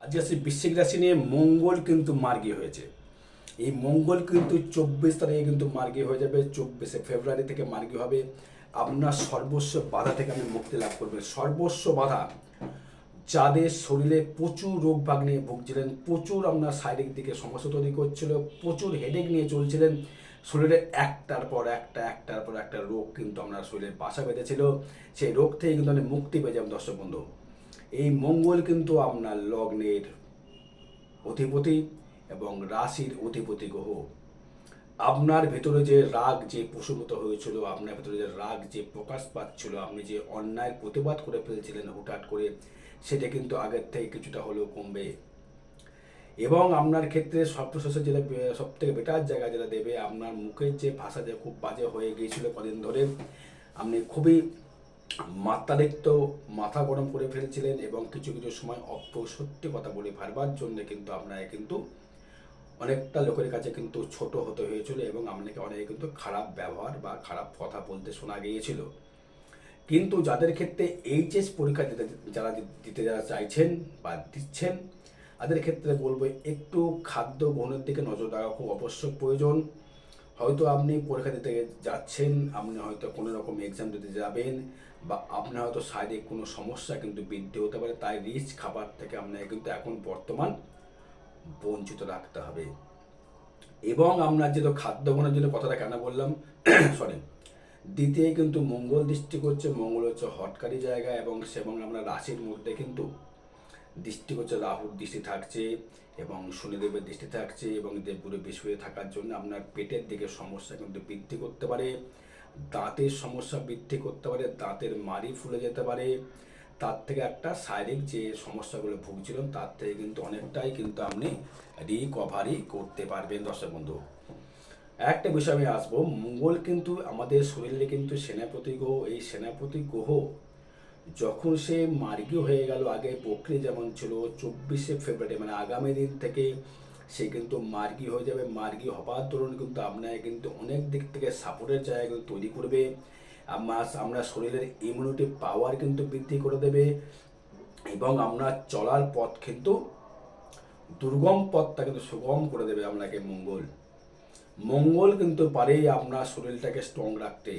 আজকে আসছে বৃশ্চিক রাশি নিয়ে। মঙ্গল কিন্তু মার্গী হয়েছে। এই মঙ্গল কিন্তু 24 তারিখে কিন্তু মার্গী হয়ে যাবে। 24শে ফেব্রুয়ারি থেকে মার্গী হবে। আপনার সর্বস্ব বাধা থেকে আপনি মুক্তি লাভ করবেন। সর্বস্ব বাধা, যাদের শরীরে প্রচুর রোগ ভাগ নিয়ে ভুগছিলেন, প্রচুর আপনার শারীরিক দিকে সমস্যা তৈরি করছিল, প্রচুর হেডেক নিয়ে চলছিলেন, শরীরে একটার পর একটা রোগ কিন্তু আপনার শরীরে বাসা বেঁধেছিল, সেই রোগ থেকে কিন্তু আপনি মুক্তি পেয়ে যাবেন। দর্শক বন্ধু, এই মঙ্গল কিন্তু আপনার লগ্নের অধিপতি এবং রাশির অধিপতি গ্রহ। আপনার ভেতরে যে রাগ যে প্রশমিত হয়েছিল, আপনার ভেতরে যে রাগ যে প্রকাশ পাচ্ছিল, আপনি যে অন্যায়ের প্রতিবাদ করে ফেলছিলেন হুটহাট করে, সেটা কিন্তু আগের থেকে কিছুটা হলেও কমবে। এবং আপনার ক্ষেত্রে সবশেষে যেটা সব থেকে বেটার জায়গা যেটা দেবে, আপনার মুখের যে ভাষা যে খুব বাজে হয়ে গিয়েছিল কদিন ধরে, আপনি খুবই মাত্রাতিরিক্ত মাথা গরম করে ফেলছিলেন এবং কিছু কিছু সময় সত্যি কথা বলে ভারবার জন্য কিন্তু আপনাকে কিন্তু অনেকটা লোকের কাছে কিন্তু ছোট হতে হয়েছিল এবং আপনাকে অনেকে কিন্তু খারাপ ব্যবহার বা খারাপ কথা বলতে শোনা গিয়েছিল। কিন্তু যাদের ক্ষেত্রে এইচএস পরীক্ষা যারা চাইছেন বা দিচ্ছেন, তাদের ক্ষেত্রে বলবো একটু খাদ্য গ্রহণের দিকে নজর রাখা খুব অবশ্যক প্রয়োজন। হয়তো আপনি পরীক্ষা দিতে যাচ্ছেন, আপনি হয়তো কোনো রকম এক্সাম দিতে যাবেন, বা আপনার হয়তো শারীরিক কোনো সমস্যা কিন্তু বৃদ্ধি হতে পারে, তাই রিচ খাবার থেকে আপনাকে কিন্তু এখন বর্তমান বঞ্চিত রাখতে হবে। এবং আপনার যেহেতু খাদ্য গ্রহণের জন্য কথাটা কেন বললাম, সরি, দ্বিতীয় কিন্তু মঙ্গল দৃষ্টি করছে। মঙ্গল হচ্ছে হটকারী জায়গা এবং আমরা রাশির মধ্যে কিন্তু দৃষ্টি করছে, রাহুর দৃষ্টি থাকছে এবং শনিদেবের দৃষ্টি থাকছে এবং দেবগুরু বিষয়ে থাকার জন্য আপনার পেটের দিকে সমস্যা কিন্তু বৃদ্ধি করতে পারে, দাঁতের সমস্যা বৃদ্ধি করতে পারে, দাঁতের মাড়ি ফুলে যেতে পারে। তার থেকে একটা শারীরিক যে সমস্যাগুলো ভুগছিলেন তার থেকে কিন্তু অনেকটাই কিন্তু আপনি রিকভারি করতে পারবেন। দর্শক বন্ধু, একটা বিষয় আমি আসবো, মঙ্গল কিন্তু আমাদের শরীরে কিন্তু সেনাপতি গ্রহ। এই সেনাপতি গ্রহ যখন সে মার্গী হয়ে গেল, আগে প্রক্রিয়া যেমন ছিল 24শে ফেব্রুয়ারি মানে আগামী দিন থেকে সে কিন্তু মার্গী হয়ে যাবে। মার্গী হবার দরুন কিন্তু আপনাকে কিন্তু অনেক দিক থেকে সাপোর্টের জায়গা কিন্তু তৈরি করবে। আমরা শরীরের ইমিউনিটি পাওয়ার কিন্তু বৃদ্ধি করে দেবে এবং আমরা চলার পথ কিন্তু দুর্গম পথটা কিন্তু সুগম করে দেবে আপনাকে মঙ্গল। মঙ্গল কিন্তু পারেই আপনার শরীরটাকে স্ট্রং রাখতে।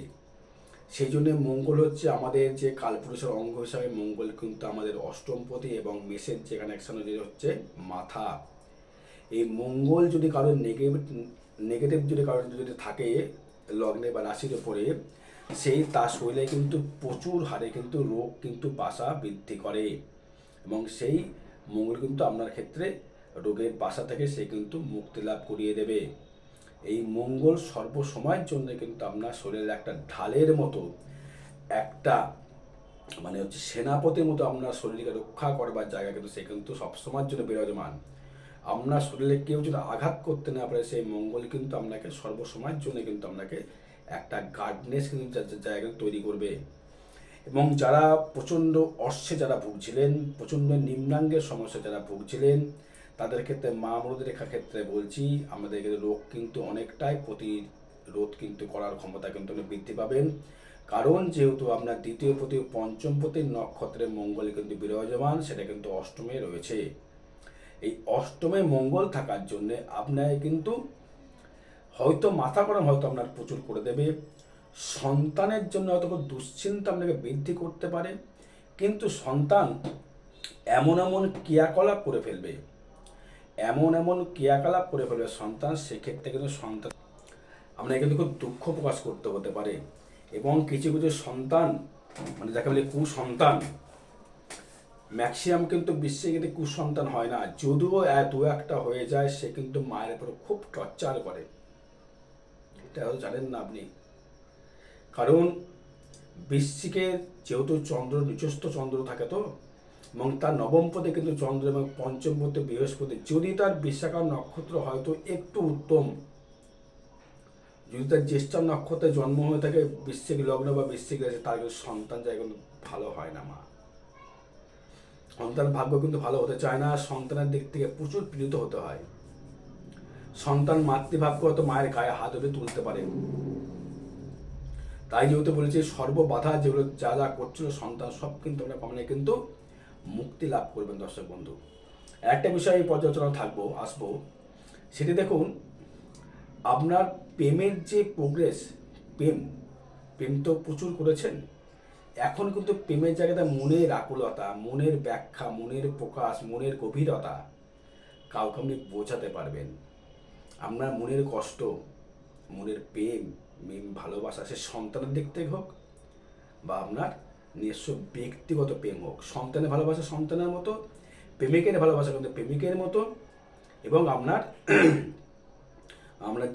সেই জন্য মঙ্গল হচ্ছে আমাদের যে কালপুরুষের অঙ্গ হিসাবে মঙ্গল কিন্তু আমাদের অষ্টমপতি এবং মেষের যে কানেকশন হচ্ছে মাথা। এই মঙ্গল যদি কারোর নেগেটিভ যদি কারোর যদি থাকে লগ্নে বা রাশির উপরে, সেই তার শরীরে কিন্তু প্রচুর হারে কিন্তু রোগ কিন্তু বাসা বৃদ্ধি করে এবং সেই মঙ্গল কিন্তু আপনার ক্ষেত্রে রোগের বাসা থেকে সে কিন্তু মুক্তি লাভ করিয়ে দেবে। এই মঙ্গল সর্বসময়ের জন্য কিন্তু আপনার শরীরের একটা ঢালের মতো, একটা মানে হচ্ছে সেনাপতির মতো আপনার শরীরকে রক্ষা করবার জায়গা কিন্তু সে কিন্তু সবসময়ের জন্য বিরাজমান। আপনার শরীরে কেউ যদি আঘাত করতে না পারে, সেই মঙ্গল কিন্তু আপনাকে সর্বসময়ের জন্য কিন্তু আপনাকে একটা গার্ডনেস কিন্তু জায়গা তৈরি করবে। এবং যারা প্রচণ্ড অর্শে যারা ভুগছিলেন, প্রচণ্ড নিম্নাঙ্গের সমস্যা যারা ভুগছিলেন, তাদের ক্ষেত্রে মা মরদ রেখার ক্ষেত্রে বলছি, আমাদের রোগ কিন্তু অনেকটাই প্রতিরোধ কিন্তু করার ক্ষমতা কিন্তু বৃদ্ধি পাবেন। কারণ যেহেতু আপনার দ্বিতীয় প্রতি পঞ্চম প্রতির নক্ষত্রের মঙ্গল কিন্তু বিরাজমান, সেটা কিন্তু অষ্টমে রয়েছে। এই অষ্টমে মঙ্গল থাকার জন্য আপনার কিন্তু হয়তো মাথা গরম হয়তো আপনার প্রচুর করে দেবে, সন্তানের জন্য হয়তো দুশ্চিন্তা আপনাকে বৃদ্ধি করতে পারে, কিন্তু সন্তান এমন এমন ক্রিয়াকলাপ করে ফেলবে, সন্তান, সেক্ষেত্রে কিন্তু সন্তান আপনাকে কিন্তু খুব দুঃখ প্রকাশ করতে হতে পারে। এবং কিছু কিছু সন্তান মানে যাকে বলে কুসন্তান, ম্যাক্সিমাম কিন্তু বিশ্বে কিন্তু কুসন্তান হয় না, যদিও দু একটা হয়ে যায়, সে কিন্তু মায়ের উপর খুব টর্চার করে। এটা হয়তো জানেন না আপনি। কারণ বৃশ্চিকে যেহেতু চন্দ্র নিচস্থ চন্দ্র থাকে তো, এবং তার নবম পদে কিন্তু চন্দ্র এবং পঞ্চম পদে বৃহস্পতি, যদি তার বিশাখা নক্ষত্র হয়তো একটু উত্তম, যদি তার জ্যেষ্ঠা নক্ষত্রে জন্ম হয়ে থাকে বৃশ্চিক লগ্ন বা বৃশ্চিক রাশি, তার কিন্তু সন্তান যায় কিন্তু ভালো হয় না। মা সন্তান ভাগ্য কিন্তু ভালো হতে চায় না, সন্তানের দিক থেকে প্রচুর পীড়িত হতে হয়। সন্তান মাতৃভাগ্য হয়তো মায়ের গায়ে হাত ধরে তুলতে পারে। তাই যেহেতু বলেছি সর্ববাধা যেগুলো যা যা করছিল সন্তান, সব কিন্তু আমরা কমনে কিন্তু মুক্তি লাভ করবেন। দর্শক বন্ধু, একটা বিষয় পর্যালোচনা আসবো, সেটি দেখুন, আপনার প্রেমের যে প্রোগ্রেস, প্রেম প্রেম তো প্রচুর করেছেন, এখন কিন্তু প্রেমের জায়গাতে মনের আকুলতা, মনের ব্যাখ্যা, মনের প্রকাশ, মনের গভীরতা কাউকে আপনি বোঝাতে পারবেন। আপনার মনের কষ্ট, মনের প্রেম, ভালোবাসা, সে সন্তানের দিক থেকে হোক বা আপনার নিজস্ব ব্যক্তিগত প্রেম হোক, সন্তানের ভালোবাসা সন্তানের মতো, প্রেমিকের ভালোবাসা কিন্তু প্রেমিকের মতো, এবং আপনার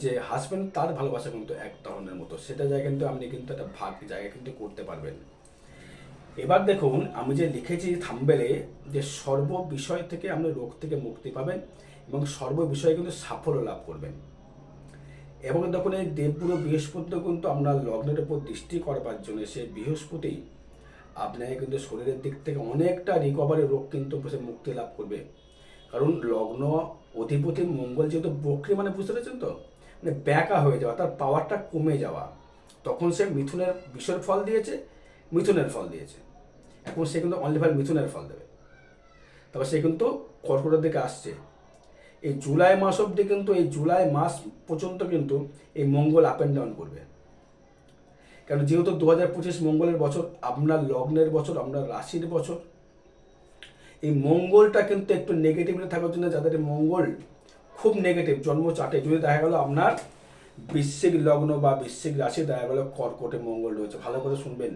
যে হাজব্যান্ড তার ভালোবাসা কিন্তু এক ধরনের মতো, সেটা জায়গায় কিন্তু আপনি কিন্তু একটা ভাগ জায়গায় কিন্তু করতে পারবেন। এবার দেখুন, আমি যে লিখেছি থাম্বেলে, যে সর্ব বিষয় থেকে আপনি রোগ থেকে মুক্তি পাবেন এবং সর্ব বিষয়ে কিন্তু সাফল্য লাভ করবেন। এবং দেখুন, এই দেবগুরু বৃহস্পতি কিন্তু আপনার লগ্নের উপর দৃষ্টি করবার জন্য, সেই বৃহস্পতি আপনাকে কিন্তু শরীরের দিক থেকে অনেকটা রিকভারি, রোগ কিন্তু মুক্তি লাভ করবে। কারণ লগ্ন অধিপতি মঙ্গল যেহেতু বক্রী, মানে বুঝতে পেরেছেন তো, মানে ব্যাকা হয়ে যাওয়া, তার পাওয়ারটা কমে যাওয়া, তখন সে মিথুনের বিষয়ের ফল দিয়েছে, মিথুনের ফল দিয়েছে, এখন সে কিন্তু অনলি মিথুনের ফল দেবে। তবে সে কিন্তু কর্কটের দিকে আসছে। এই জুলাই মাস অবধি কিন্তু, এই জুলাই মাস পর্যন্ত কিন্তু এই মঙ্গল আপ অ্যান্ড ডাউন করবে। কারণ যেহেতু 2025 মঙ্গলের বছর, আপনার লগ্নের বছর, আপনার রাশির বছর, এই মঙ্গলটা কিন্তু একটু নেগেটিভলি থাকার জন্য, যাদের মঙ্গল খুব নেগেটিভ জন্ম চাটে, যদি দেখা গেল আপনার বৃশ্চিক লগ্ন বা বৃশ্চিক রাশি দেখা গেল কর্কটে মঙ্গল রয়েছে, ভালো করে শুনবেন,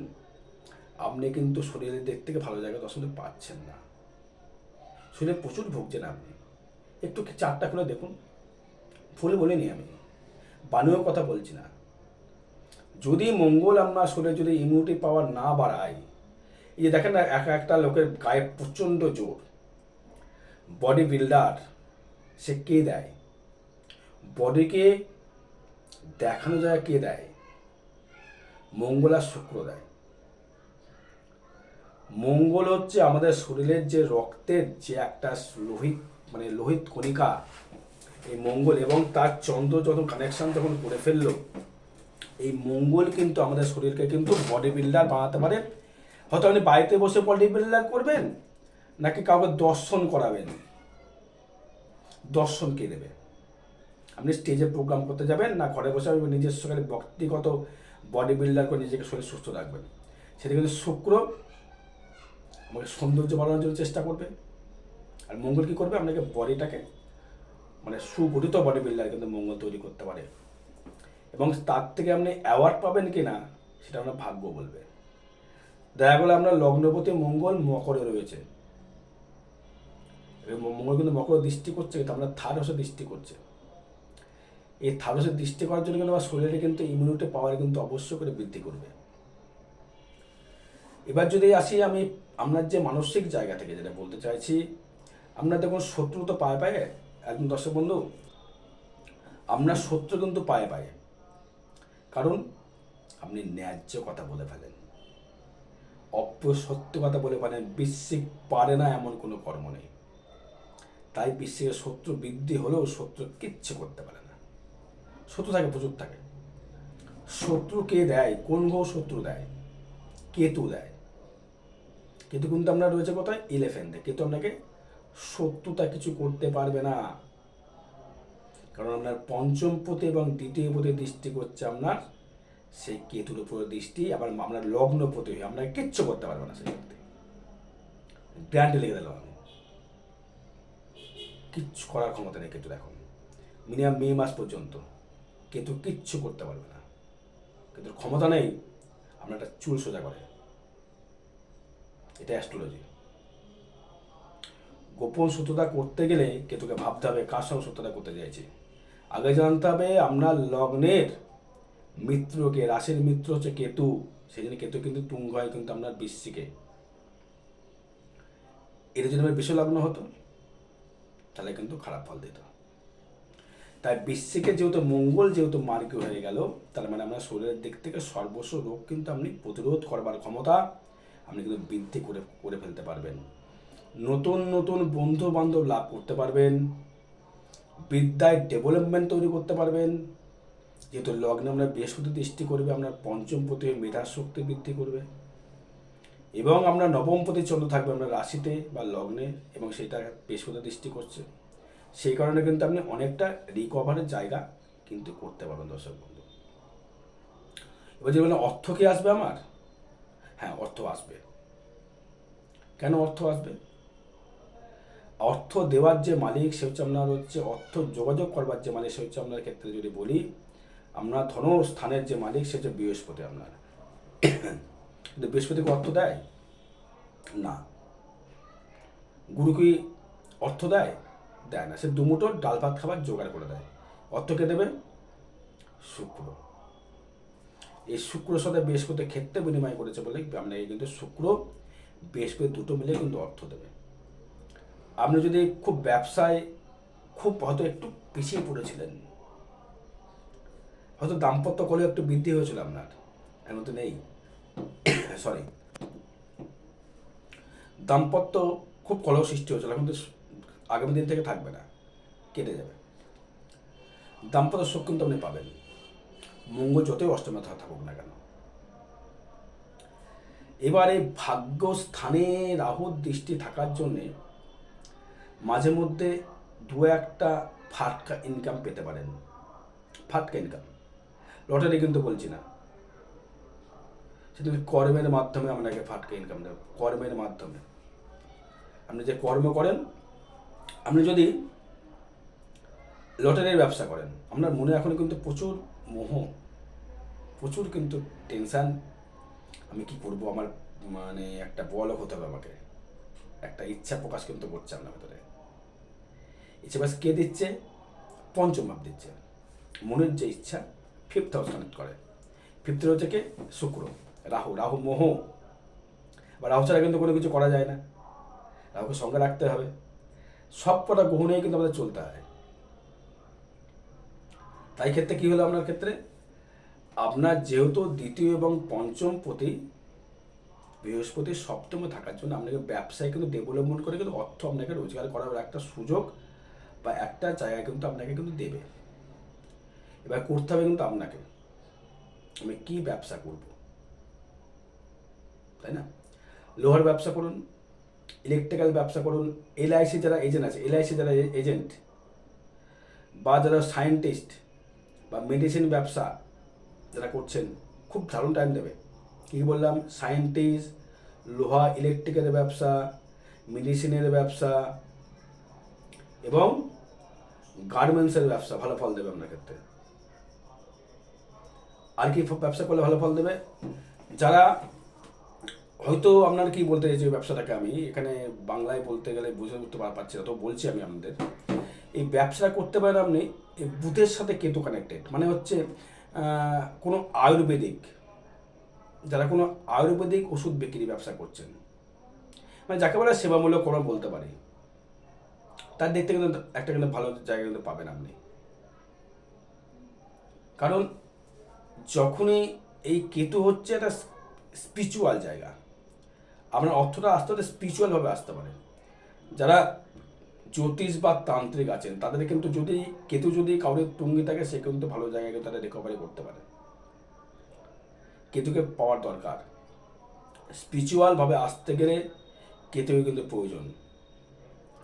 আপনি কিন্তু শরীরের দিক থেকে ভালো জায়গা আসলে পাচ্ছেন না, শরীরে প্রচুর ভুগছেন আপনি। একটু চারটা খুলে দেখুন, ভুল বলিনি আমি, বানিয়েও কথা বলছি না। যদি মঙ্গল আপনার শরীরে যদি ইমিউনিটি পাওয়ার না বাড়ায়, এই যে দেখেন না, একটা লোকের গায়ে প্রচণ্ড জোর, বডি বিল্ডার, সে কে দেয়? বডিকে দেখানো যায় কে দেয়? মঙ্গল আর শুক্র দেয়। মঙ্গল হচ্ছে আমাদের শরীরের যে রক্তের যে একটা লোহিত, মানে লোহিত কণিকা, এই মঙ্গল এবং তার চন্দ্র যখন কানেকশন যখন করে ফেললো, এই মঙ্গল কিন্তু আমাদের শরীরকে কিন্তু বডি বিল্ডার বানাতে পারে। হয়তো আপনি বাড়িতে বসে বডি বিল্ডার করবেন, নাকি কাউকে দর্শন করাবেন, দর্শন কে দেবে? আপনি স্টেজে প্রোগ্রাম করতে যাবেন, না ঘরে বসে আপনি নিজস্ব ব্যক্তিগত বডি বিল্ডার করে নিজেকে শরীর সুস্থ রাখবেন? সেটা কিন্তু শুক্র আমাকে সৌন্দর্য বাড়ানোর জন্য চেষ্টা করবে, আর মঙ্গল কী করবে? আপনাকে বডিটাকে, মানে সুগঠিত বডি বিল্ডার কিন্তু মঙ্গল তৈরি করতে পারে। এবং তার থেকে আপনি অ্যাওয়ার্ড পাবেন কি না, সেটা আপনার ভাগ্য বলবে। দেখা গেলো আপনার লগ্নপতি মঙ্গল মকরে রয়েছে, মঙ্গল কিন্তু মকর দৃষ্টি করছে, কিন্তু আপনার থার্ড হাউসে দৃষ্টি করছে। এই থার্ড হাউসে দৃষ্টি করার জন্য কিন্তু আমার শরীরে কিন্তু ইমিউনিটি পাওয়ার কিন্তু অবশ্যই করে বৃদ্ধি করবে। এবার যদি আসি আমি আপনার যে মানসিক জায়গা থেকে যেটা বলতে চাইছি, আপনার দেখুন শত্রু তো পায়ে পায়ে, একদম দর্শক বন্ধু, আপনার শত্রু কিন্তু পায়ে পায়ে, কারণ আপনি ন্যায্য কথা বলে ফেলেন, সত্য কথা বলে ফেলেন। বৃশ্চিক পারে না এমন কোনো কর্ম নেই, তাই বৃশ্চিকের শত্রু বৃদ্ধি হলেও শত্রু কিচ্ছু করতে পারে না। শত্রু থাকে, প্রচুর থাকে। শত্রু কে দেয়? কোন গ্রহ শত্রু দেয়? কেতু দেয়। কেতু কিন্তু আপনার রয়েছে কোথায়? 11-এ। কেতু আপনাকে শত্রুতা কিছু করতে পারবে না, কারণ আপনার পঞ্চম পতি এবং দ্বিতীয় পতি দৃষ্টি করছে আপনার সেই কেতুর উপর দৃষ্টি, আবার আপনার লগ্ন পতি হয়ে আপনাকে কিচ্ছু করতে পারবে না। সেই ব্যক্তি গ্যারান্টি লিখে দিলাম আমি, কিচ্ছু করার ক্ষমতা নেই কেতু। এখন মিনিমাম মে মাস পর্যন্ত কেতু কিচ্ছু করতে পারবে না। কেতুর ক্ষমতা নেই আপনার একটা চুল সোজা করে, এটা অ্যাস্ট্রোলজি। গোপন সত্যতা করতে গেলে কেতুকে ভাবতে হবে কার সঙ্গে সত্যতা করতে চাইছে। আগে জানতে হবে আপনার লগ্নের মিত্রকে, রাশির মিত্র হচ্ছে কেতু, সেই জন্য কেতু কিন্তু তুঙ্গ হয় কিন্তু আপনার বৃশ্চিকে। এটা যদি আমার বিষয় লগ্ন হতো তাহলে কিন্তু খারাপ ফল দিত। তাই বৃশ্চিকে যেহেতু মঙ্গল যেহেতু মার্গী হয়ে গেল, তার মানে আপনার শরীরের দিক থেকে সর্বস্ব রোগ কিন্তু আপনি প্রতিরোধ করবার ক্ষমতা আপনি কিন্তু বৃদ্ধি করে ফেলতে পারবেন। নতুন নতুন বন্ধু বান্ধব লাভ করতে পারবেন, বিদ্যায় ডেভেলপমেন্ট তৈরি করতে পারবেন। যেহেতু লগ্নে আপনার বৃহস্পতি দৃষ্টি করবে, আপনার পঞ্চম পতি মেধা শক্তি বৃদ্ধি করবে। এবং আমরা নবমপতি চন্দ্র থাকবে আমরা রাশিতে বা লগ্নে, এবং সেটা বৃহস্পতি দৃষ্টি করছে। সেই কারণে কিন্তু আপনি অনেকটা রিকভারের জায়গা কিন্তু করতে পারবেন দর্শক বন্ধু। এবার যে বললেন অর্থ কি আসবে আমার, হ্যাঁ অর্থ আসবে। কেন অর্থ আসবে? অর্থ দেওয়ার যে মালিক সে হচ্ছে আপনার হচ্ছে, অর্থ যোগাযোগ করবার যে মালিক সে হচ্ছে আপনার ক্ষেত্রে যদি বলি, আপনার ধনস্থানের যে মালিক সে হচ্ছে বৃহস্পতি আপনার। কিন্তু বৃহস্পতিকে অর্থ দেয় না। গুরু কি অর্থ দেয়? দেয় না। সে দুমুঠো ডাল ভাত খাবার জোগাড় করে দেয়। অর্থকে দেবে শুক্র। এই শুক্রের সাথে বৃহস্পতি ক্ষেত্রে বিনিময় করেছে বলে আপনাকে কিন্তু শুক্র বৃহস্পতি দুটো মিলে কিন্তু অর্থ দেবে। আপনি যদি খুব ব্যবসায় খুব হয়তো একটু পিছিয়ে পড়েছিলেন, হয়তো দাম্পত্য কলে একটু বৃদ্ধি হয়েছিল আপনার, এমন তো নেই, সরি, দাম্পত্য খুব কলহ সৃষ্টি হয়েছিল, এখন তো আগামী দিন থেকে থাকবে না, কেটে যাবে। দাম্পত্য সুখ কিন্তু আপনি পাবেন, মঙ্গল যতই অষ্টমে থাকুক না কেন। এবারে ভাগ্যস্থানে রাহুর দৃষ্টি থাকার জন্যে মাঝে মধ্যে দু একটা ফাটকা ইনকাম পেতে পারেন। ফাটকা ইনকাম, লটারি কিন্তু বলছি না, সেটা কর্মের মাধ্যমে আপনাকে ফাটকা ইনকাম দেবে। কর্মের মাধ্যমে আপনি যে কর্ম করেন, আপনি যদি লটারির ব্যবসা করেন, আপনার মনে এখন কিন্তু প্রচুর মোহ, প্রচুর কিন্তু টেনশান, আমি কি করব, আমার মানে একটা বড়লোক হতে হবে আমাকে, একটা ইচ্ছা প্রকাশ কিন্তু করছে আপনার ভেতরে। ইচ্ছা প্রকাশ কে দিচ্ছে? পঞ্চম ভাব দিচ্ছে। মনের যে ইচ্ছা ফিফথ হাউস কানেক্ট করে। ফিফথ হচ্ছে কে? শুক্র। রাহু, রাহু মোহ, বা রাহু ছাড়া কিন্তু কোনো কিছু করা যায় না, রাহুকে সঙ্গে রাখতে হবে। সব কটা গ্রহ নিয়ে কিন্তু আমাদের চলতে হয়। তাই ক্ষেত্রে কী হলো আপনার ক্ষেত্রে, আপনার যেহেতু দ্বিতীয় এবং পঞ্চম পতি বৃহস্পতি সপ্তমে থাকার জন্য আপনাকে ব্যবসায় কিন্তু ডেভেলপমেন্ট করে কিন্তু অর্থ আপনাকে রোজগার করার একটা সুযোগ বা একটা জায়গা কিন্তু আপনাকে কিন্তু দেবে। এবার করতে হবে কিন্তু আপনাকে, আমি কী ব্যবসা করব, তাই না? লোহার ব্যবসা করুন, ইলেকট্রিক্যাল ব্যবসা করুন, এলআইসি যারা এজেন্ট আছে, এলআইসি যারা এজেন্ট, বা যারা সায়েন্টিস্ট বা মেডিসিন ব্যবসা যারা করছেন, খুব দারুণ টাইম দেবে। কী বললাম? সায়েন্টিস্ট, লোহা ইলেকট্রিক্যাল ব্যবসা, মেডিসিনের ব্যবসা এবং গার্মেন্টসের ব্যবসা ভালো ফল দেবে আপনার ক্ষেত্রে। আর কি ব্যবসা করলে ভালো ফল দেবে? যারা হয়তো আপনার কি বলতে চাইছে ব্যবসাটাকে, আমি এখানে বাংলায় বলতে গেলে বুঝে উঠতে পারছি না, তো বলছি আমি আপনাদের, এই ব্যবসা করতে পারেন আপনি এই বুধের সাথে কেতু কানেক্টেড, মানে হচ্ছে কোনো আয়ুর্বেদিক, যারা কোনো আয়ুর্বেদিক ওষুধ বিক্রি ব্যবসা করছেন, মানে যাকে বলে সেবামূলক কোনো বলতে পারি, তার দেখতে কিন্তু একটা কিন্তু ভালো জায়গা কিন্তু পাবেন আপনি। কারণ যখনই এই কেতু হচ্ছে একটা স্পিরিচুয়াল জায়গা, আপনার অর্থটা আস্তে আস্তে স্পিরিচুয়ালভাবে আসতে পারে। যারা জ্যোতিষ বা তান্ত্রিক আছেন তাদের কিন্তু যদি কেতু যদি কাউরের তুঙ্গি থাকে, সে কিন্তু ভালো জায়গায় কিন্তু তারা রিকভারি করতে পারে। কেতুকে পাওয়ার দরকার, স্পিরিচুয়ালভাবে আসতে গেলে কেতুকে কিন্তু প্রয়োজন,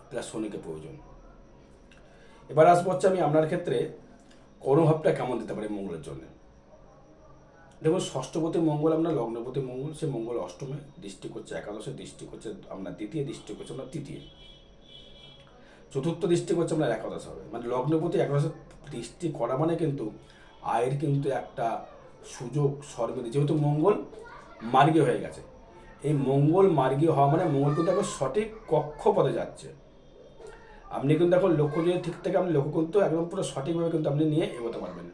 প্লাস শনিকে প্রয়োজন। এবার আসবো হচ্ছে আমি আপনার ক্ষেত্রে কর্মভাবটা কেমন দিতে পারি মঙ্গলের জন্য। দেখুন, ষষ্ঠপতি মঙ্গল আপনার লগ্নপতি মঙ্গল, সে মঙ্গল অষ্টমে দৃষ্টি করছে, একাদশে দৃষ্টি করছে, আপনার দ্বিতীয় দৃষ্টি করছে আপনার তৃতীয়, চতুর্থ দৃষ্টি করছে আপনার একাদশ হবে, মানে লগ্নপতি একাদশে দৃষ্টি করা মানে কিন্তু আয়ের কিন্তু একটা সুযোগ সর্বদি, যেহেতু মঙ্গল মার্গী হয়ে গেছে। এই মঙ্গল মার্গী হওয়া মানে মঙ্গল কিন্তু এখন সঠিক কক্ষপথে যাচ্ছে। আপনি কিন্তু এখন লক্ষ্য যদি ঠিক থাকে, আপনি লক্ষ্য কিন্তু একদম পুরো সঠিকভাবে কিন্তু আপনি নিয়ে এগোতে পারবেন।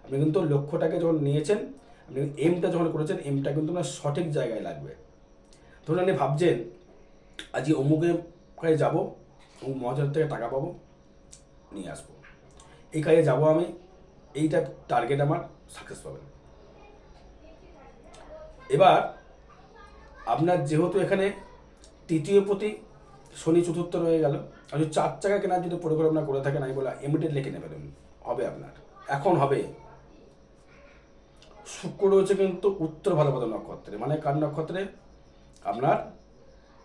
আপনি কিন্তু লক্ষ্যটাকে যখন নিয়েছেন, আপনি এমটা যখন করেছেন, এমটা কিন্তু আপনার সঠিক জায়গায় লাগবে। ধরুন আপনি ভাবছেন আজকে অমুকের কাছে যাবো, অমুক মহাজন থেকে টাকা পাবো, নিয়ে আসবো, এই কাজে যাবো আমি, এইটা টার্গেট আমার, সাকসেস পাবেন। এবার আপনার যেহেতু এখানে তৃতীয় প্রতি শনি চতুর্থ রয়ে গেল, আর যদি 4 চাকা কেনার যদি পরিকল্পনা করে থাকেন, আমি বলা ইমিডিয়েট লিখে নেবেন, হবে আপনার, এখন হবে। শুক্র রয়েছে কিন্তু উত্তর ভাদ্রপদ নক্ষত্রে, মানে কার নক্ষত্রে? আপনার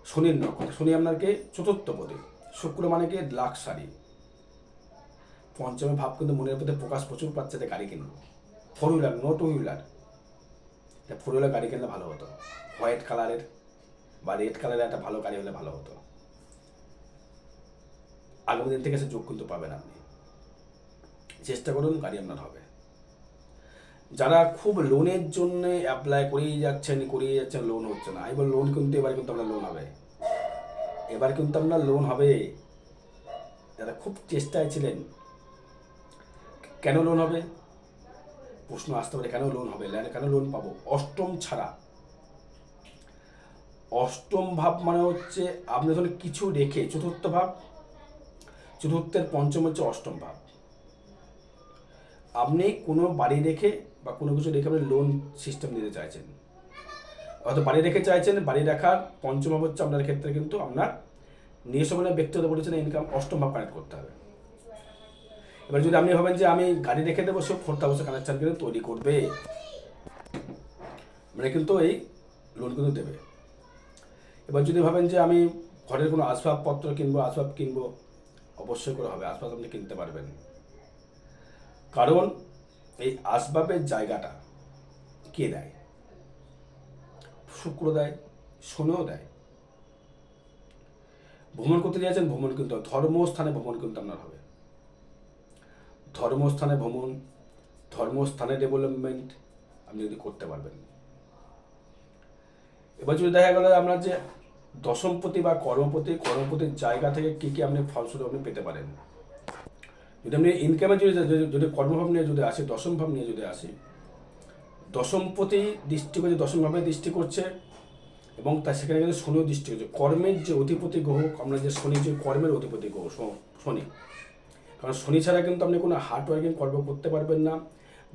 শনির নক্ষত্র, শনি আপনাকে চতুর্থ পদে, শুক্র মানে কি লাক্সারি, পঞ্চমে ভাব কিন্তু মনের প্রতি প্রকাশ প্রচুর পাচ্ছে যে গাড়ি কিনবো, 4 হুইলার, নো 2 হুইলার, 4 হুইলার গাড়ি কিনলে ভালো হতো, হোয়াইট কালারের বা রেড কালারের একটা ভালো গাড়ি হলে ভালো হতো। আগামী দিন থেকে সে যোগ কিন্তু পাবেন আপনি, চেষ্টা করুন, গাড়ি আপনার হবে। যারা খুব লোনের জন্য অ্যাপ্লাই করেই যাচ্ছেন লোন হচ্ছে না, এবার লোন কিন্তু এবার কিন্তু আপনার লোন হবে, এবার কিন্তু আপনার লোন হবে। যারা খুব চেষ্টায় ছিলেন, কেন লোন হবে প্রশ্ন আসতে পারে, কেন লোন হবে, কেন লোন পাবো, অষ্টম ছাড়া, অষ্টম ভাব মানে হচ্ছে আপনি ধরুন কিছু রেখে, চতুর্থ ভাব, চতুর্থের পঞ্চম হচ্ছে অষ্টম ভাব, আপনি কোনো বাড়ি রেখে বা কোনো কিছু রেখে আপনি লোন সিস্টেম নিতে চাইছেন, হয়তো বাড়ি রেখে চাইছেন, বাড়ি রাখার পঞ্চম ভাব হচ্ছে আপনার ক্ষেত্রে কিন্তু আপনার নিজস্ব মানে ব্যক্তিগত বলেছেন ইনকাম, অষ্টম ভাব কানেক্ট করতে হবে। এবার যদি আপনি ভাবেন যে আমি গাড়ি রেখে দেবো, সব 4th কানেকশন কিন্তু তৈরি করবে, মানে কিন্তু এই লোন কিন্তু দেবে। এবার যদি ভাবেন যে আমি ঘরের কোনো আসবাবপত্র কিনবো, আসবাব কিনবো, অবশ্যই করে হবে, আসবাব আপনি কিনতে পারবেন, কারণ এই আসবাবের জায়গাটা কে দেয়, শুক্র দেয়, শনিও দেয়। ভ্রমণ করতে যাচ্ছেন, ভ্রমণ কিন্তু ধর্মস্থানে ভ্রমণ কিন্তু আপনার হবে, ধর্মস্থানে ভ্রমণ, ধর্মস্থানে ডেভেলপমেন্ট আপনি যদি করতে পারবেন। এবার যদি দেখা গেল আপনার যে দশমপতি বা কর্মপতির জায়গা থেকে কী কী আপনি ফলস্বরূপ আপনি পেতে পারেন, যদি আপনি ইনকামে যদি কর্মভাব নিয়ে যদি আসে, দশম ভাব নিয়ে যদি আসে, দশমপতি দৃষ্টি করছে, দশমভাবে দৃষ্টি করছে, এবং তার সেখানে কিন্তু শনিও দৃষ্টি করছে, কর্মের যে অধিপতি গ্রহ, আমরা যে শনি, যে কর্মের অধিপতি গ্রহ শনি, কারণ শনি ছাড়া কিন্তু আপনি কোনো হার্ড ওয়ার্কিং কর্ম করতে পারবেন না,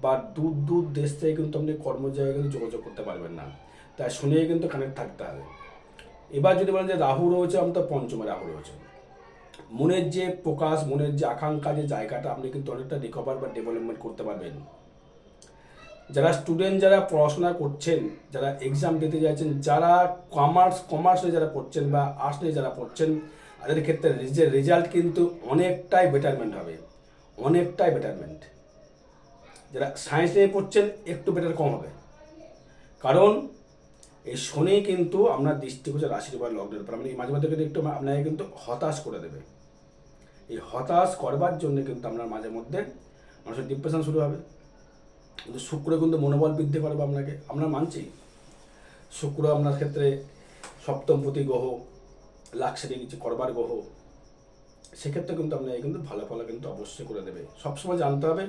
বা দূর দূর দেশ থেকে কিন্তু আপনি কর্ম জায়গায় কিন্তু যোগাযোগ করতে পারবেন না, তাই শনি কিন্তু কানেক্ট থাকতে হবে। এবার যদি বলেন যে রাহু রয়েছে, আমি তো পঞ্চমে রাহু রয়েছে, মনের যে প্রকাশ, মনের যে আকাঙ্ক্ষা, যে জায়গাটা আপনি কিন্তু অনেকটা রিকভার বা ডেভেলপমেন্ট করতে পারবেন। যারা স্টুডেন্ট, যারা পড়াশোনা করছেন, যারা এক্সাম দিতে যাচ্ছেন, যারা কমার্সে যারা পড়ছেন বা আর্টস নিয়ে যারা পড়ছেন, তাদের ক্ষেত্রে রেজাল্ট কিন্তু অনেকটাই বেটারমেন্ট হবে, অনেকটাই বেটারমেন্ট। যারা সায়েন্স নিয়ে পড়ছেন একটু বেটার কম হবে, কারণ এই শনি কিন্তু আপনার দৃষ্টিগোচর রাশির উপর, লগ্নের উপর, আপনি মাঝে মধ্যে কিন্তু একটু আপনাকে কিন্তু হতাশ করে দেবে। এই হতাশ করবার জন্য কিন্তু আপনার মাঝে মধ্যে মানুষের ডিপ্রেশন শুরু হবে। কিন্তু শুক্র কিন্তু মনোবল বৃদ্ধি করবে আপনাকে, আমরা মানছি শুক্র আপনার ক্ষেত্রে সপ্তমপতি গ্রহ, লাক্সারি কিছু করবার গ্রহ, সেক্ষেত্রে কিন্তু আপনাকে কিন্তু ভালো ফল কিন্তু অবশ্যই করে দেবে। সবসময় জানতে হবে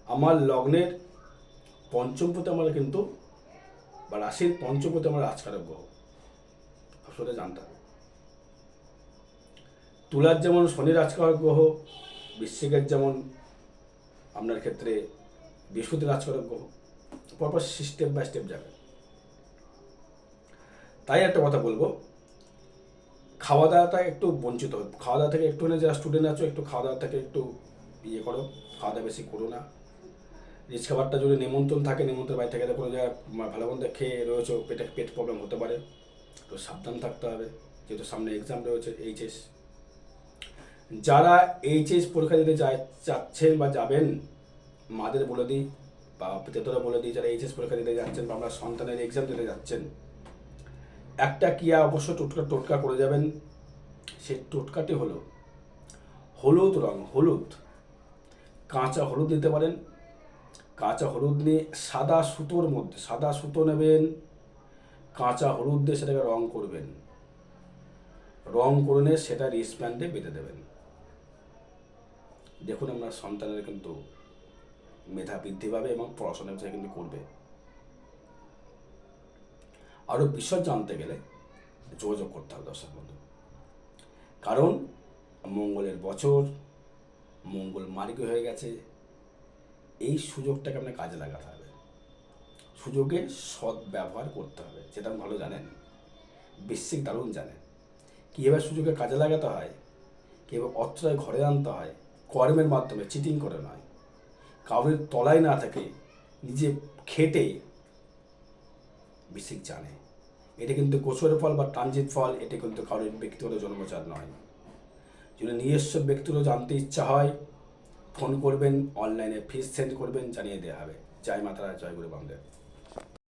আমার লগ্নের পঞ্চমপতি আমার কিন্তু, বা রাশির পঞ্চমপতি আমার রাজকারক গ্রহ, সবসময় জানতে হবে। তুলার যেমন শনি রাজকারক গ্রহ, বৃশ্চিকের যেমন আপনার ক্ষেত্রে বৃহস্পতি রাজকারক গ্রহ, পরপর স্টেপ বাই স্টেপ যাবে। তাই একটা কথা বলবো, খাওয়া দাওয়াটা একটু বঞ্চিত, খাওয়া দাওয়া থেকে একটু, যারা স্টুডেন্ট আছো একটু খাওয়া দাওয়া থেকে একটু ইয়ে করো, খাওয়া দাওয়া বেশি করো না। রিচ খাবারটা যদি নিমন্ত্রণ থাকে, নিমন্ত্রণ বাড়ি থেকে কোনো জায়গায় ভালো মন্দ খেয়ে রয়েছে, পেট প্রবলেম হতে পারে, তো সাবধান থাকতে হবে, যেহেতু সামনে এক্সাম রয়েছে এইচএস। যারা এইচএস পরীক্ষা দিতে যাচ্ছেন বা যাবেন, মাদের বলে দিই বা পিতারা বলে দিই, যারা এইচএস পরীক্ষা দিতে যাচ্ছেন বা আমরা সন্তানের এক্সাম দিতে যাচ্ছেন, একটা ক্রিয়া অবশ্য টোটকা করে যাবেন। সে টোটকাটি হলো হলুদ রং, হলুদ, কাঁচা হলুদ দিতে পারেন, কাঁচা হলুদ নিয়ে সাদা সুতোর মধ্যে, সাদা সুতো নেবেন, কাঁচা হলুদ দিয়ে সেটাকে রং করবেন, রং করে নিয়ে সেটা রিস্টব্যান্ডে বেঁধে দেবেন। দেখুন আপনার সন্তানের কিন্তু মেধা বৃদ্ধি পাবে এবং পড়াশোনা কিন্তু করবে। আরও বিশদ জানতে গেলে যোগাযোগ করতে হবে দর্শক বন্ধু, কারণ মঙ্গলের বছর, মঙ্গল মার্গী হয়ে গেছে, এই সুযোগটাকে আপনার কাজে লাগাতে হবে, সুযোগে সৎ ব্যবহার করতে হবে, যেটা আপনি ভালো জানেন, বৃশ্চিক দারুণ জানেন কীভাবে সুযোগে কাজে লাগাতে হয়, কীভাবে অর্থটাকে ঘরে আনতে হয়, কর্মের মাধ্যমে, চিটিং করে নয়, কাউরের তলায় না থাকে, নিজে খেটে বৃশ্চিক জানে। এটা কিন্তু গোচর ফল বা ট্রানজিট ফল, এটা কিন্তু কারোর ব্যক্তিগত জন্মচার নয়। যদি নিজস্ব ব্যক্তিগত জানতে ইচ্ছা হয় ফোন করবেন, অনলাইনে ফিস সেন্ড করবেন, জানিয়ে দেওয়া হবে। জয় মাতারা, জয় গুরু বামদেব।